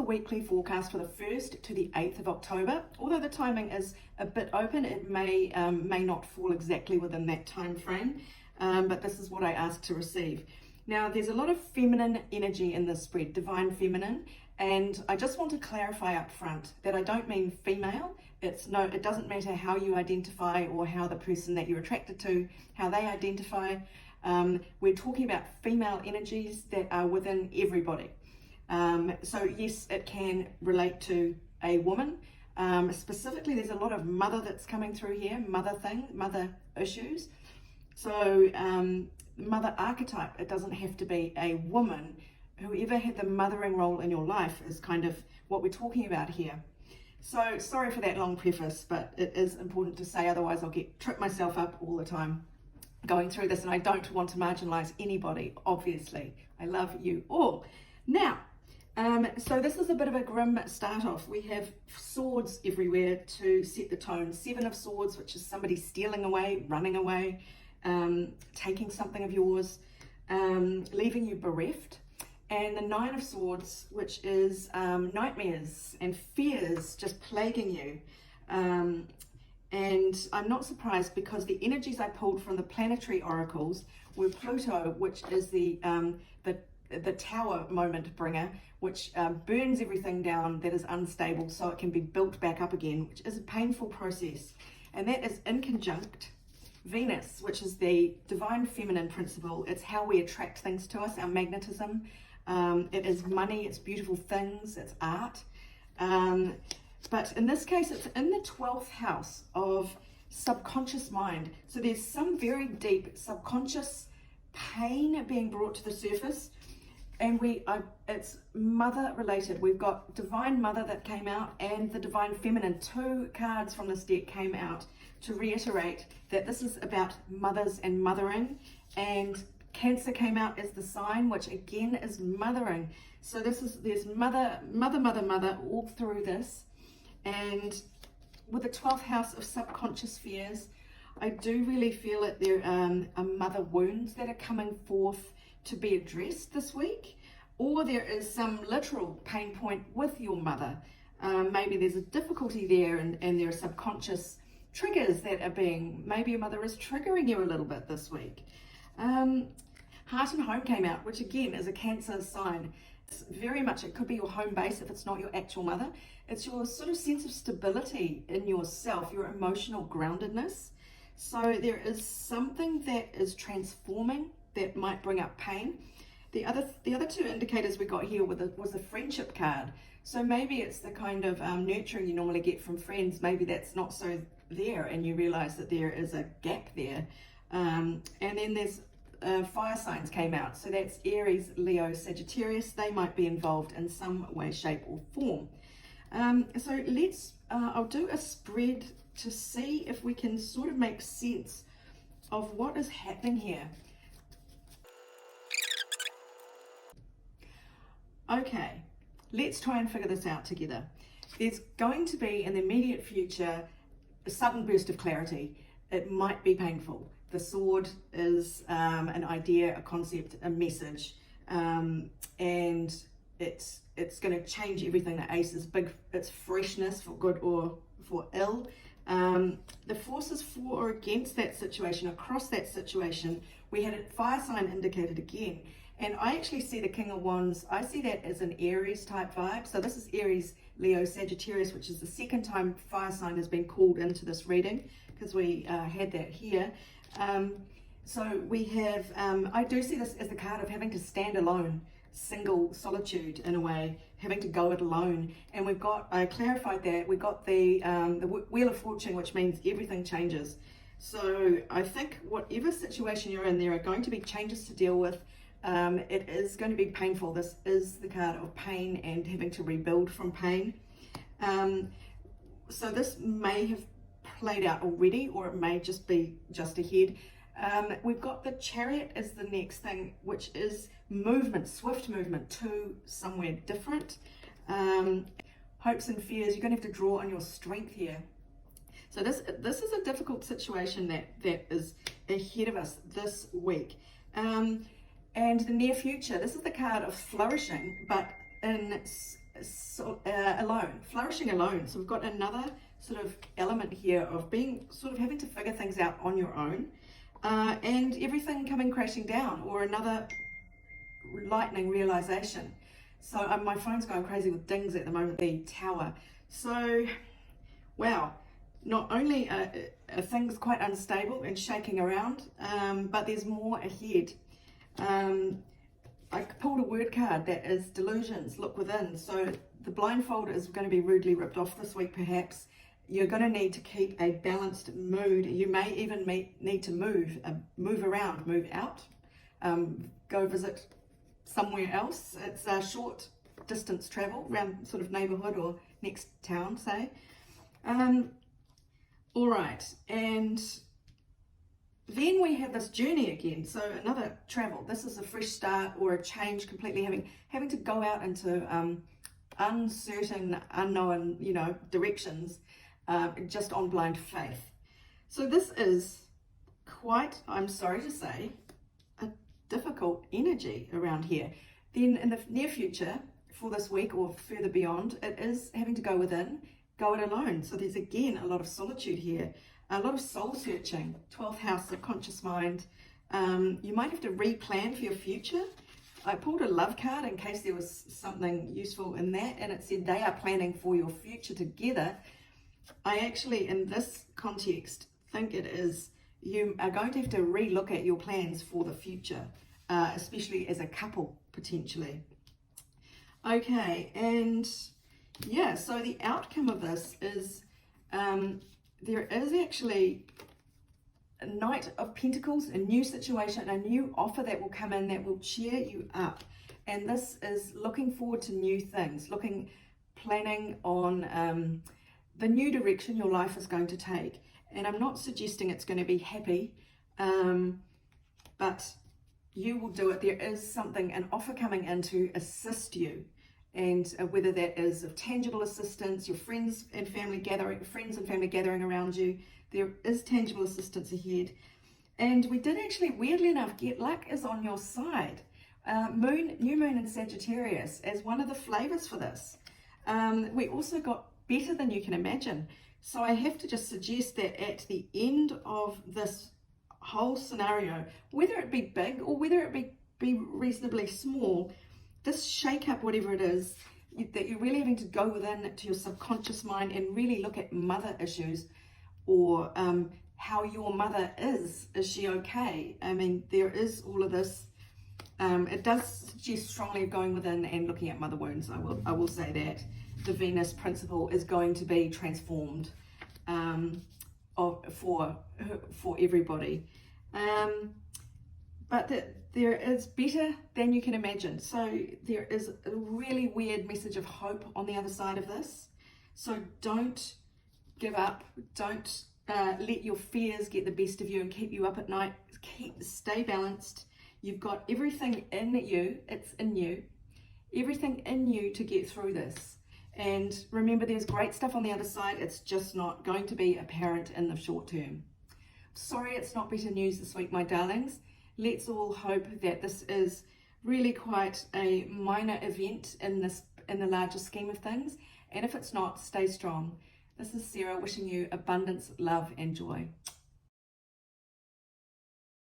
weekly forecast for the 1st to the 8th of October. Although the timing is a bit open, it may not fall exactly within that time frame, but this is what I asked to receive. Now, there's a lot of feminine energy in this spread, divine feminine, and I just want to clarify up front that I don't mean female. It doesn't matter how you identify or how the person that you're attracted to, how they identify. We're talking about female energies that are within everybody. So yes, it can relate to a woman. Specifically, there's a lot of mother that's coming through here, mother issues. So mother archetype, it doesn't have to be a woman. Whoever had the mothering role in your life is kind of what we're talking about here. So sorry for that long preface, but it is important to say, otherwise I'll trip myself up all the time going through this, and I don't want to marginalize anybody, obviously. I love you all. Now, so this is a bit of a grim start off. We have swords everywhere to set the tone. 7 of Swords, which is somebody stealing away, running away, taking something of yours, leaving you bereft. And the 9 of Swords, which is nightmares and fears just plaguing you. And I'm not surprised, because the energies I pulled from the planetary oracles were Pluto, which is the tower moment bringer, which burns everything down that is unstable so it can be built back up again, which is a painful process. And that is in conjunct Venus, which is the divine feminine principle. It's how we attract things to us, our magnetism. It is money, it's beautiful things, it's art. But in this case, it's in the 12th house of subconscious mind. So there's some very deep subconscious pain being brought to the surface. And it's mother related. We've got divine mother that came out and the divine feminine. 2 cards from this deck came out to reiterate that this is about mothers and mothering. And Cancer came out as the sign, which again is mothering. So there's mother all through this. And with the 12th house of subconscious fears, I do really feel that there are mother wounds that are coming forth to be addressed this week, or there is some literal pain point with your mother. Maybe there's a difficulty there, and there are subconscious triggers that are maybe your mother is triggering you a little bit this week. Heart and Home came out, which again is a Cancer sign. It's very much, it could be your home base if it's not your actual mother. It's your sort of sense of stability in yourself, your emotional groundedness. So there is something that is transforming that might bring up pain. The other 2 indicators we got here was the friendship card. So maybe it's the kind of nurturing you normally get from friends. Maybe that's not so there, and you realize that there is a gap there. And then there's fire signs came out. So that's Aries, Leo, Sagittarius. They might be involved in some way, shape or form. So I'll do a spread to see if we can sort of make sense of what is happening here. Okay, let's try and figure this out together. There's going to be in the immediate future a sudden burst of clarity. It might be painful. The sword is an idea, a concept, a message, and it's going to change everything. The Ace is big, it's freshness for good or for ill. The forces for or against that situation, across that situation, we had a fire sign indicated again. And I actually see the King of Wands, I see that as an Aries type vibe. So this is Aries, Leo, Sagittarius, which is the second time fire sign has been called into this reading, because we had that here. So we have, I do see this as the card of having to stand alone, single solitude in a way, having to go it alone. And we've got, I clarified that, we got the Wheel of Fortune, which means everything changes. So I think whatever situation you're in, there are going to be changes to deal with. It is going to be painful. This is the card of pain and having to rebuild from pain. So this may have played out already, or it may just be just ahead. We've got the Chariot as the next thing, which is movement, swift movement to somewhere different. Hopes and fears, you're going to have to draw on your strength here. So this is a difficult situation that is ahead of us this week. And the near future, this is the card of flourishing, but in alone, flourishing alone. So we've got another sort of element here of being sort of having to figure things out on your own, and everything coming crashing down, or another lightning realization. So my phone's going crazy with dings at the moment, the tower. So, wow, not only are things quite unstable and shaking around, but there's more ahead. I pulled a word card that is delusions, look within. So the blindfold is going to be rudely ripped off this week perhaps. You're going to need to keep a balanced mood. You may even need to move around, move out, go visit somewhere else. It's a short distance travel around sort of neighborhood or next town, say. All right, and then we have this journey again, so another travel. This is a fresh start or a change completely, having to go out into uncertain, unknown, directions, just on blind faith. So this is quite, I'm sorry to say, a difficult energy around here. Then in the near future, for this week or further beyond, it is having to go within, go it alone. So there's again a lot of solitude here, a lot of soul searching. 12th house, subconscious mind. You might have to replan for your future. I pulled a love card in case there was something useful in that, and it said they are planning for your future together. I actually, in this context, think it is you are going to have to relook at your plans for the future, especially as a couple, potentially. Okay, and yeah, so the outcome of this is there is actually a Knight of Pentacles, a new situation, a new offer that will come in that will cheer you up. And this is looking forward to new things, planning on the new direction your life is going to take. And I'm not suggesting it's going to be happy, but you will do it. There is something, an offer coming in to assist you. And whether that is of tangible assistance, your friends and family gathering around you, there is tangible assistance ahead. And we did actually, weirdly enough, get luck is on your side. New moon in Sagittarius as one of the flavors for this. We also got better than you can imagine. So I have to just suggest that at the end of this whole scenario, whether it be big or whether it be reasonably small, this shake up, whatever it is, that you're really having to go within to your subconscious mind and really look at mother issues, or how your mother is. Is she okay? I mean, there is all of this. It does suggest strongly going within and looking at mother wounds. I will say that the Venus principle is going to be transformed for everybody. But there is better than you can imagine. So there is a really weird message of hope on the other side of this. So don't give up. Don't let your fears get the best of you and keep you up at night. Stay balanced. You've got everything in you. It's in you. Everything in you to get through this. And remember, there's great stuff on the other side. It's just not going to be apparent in the short term. Sorry, it's not better news this week, my darlings. Let's all hope that this is really quite a minor event in the larger scheme of things. And if it's not, stay strong. This is Sarah wishing you abundance, love, and joy.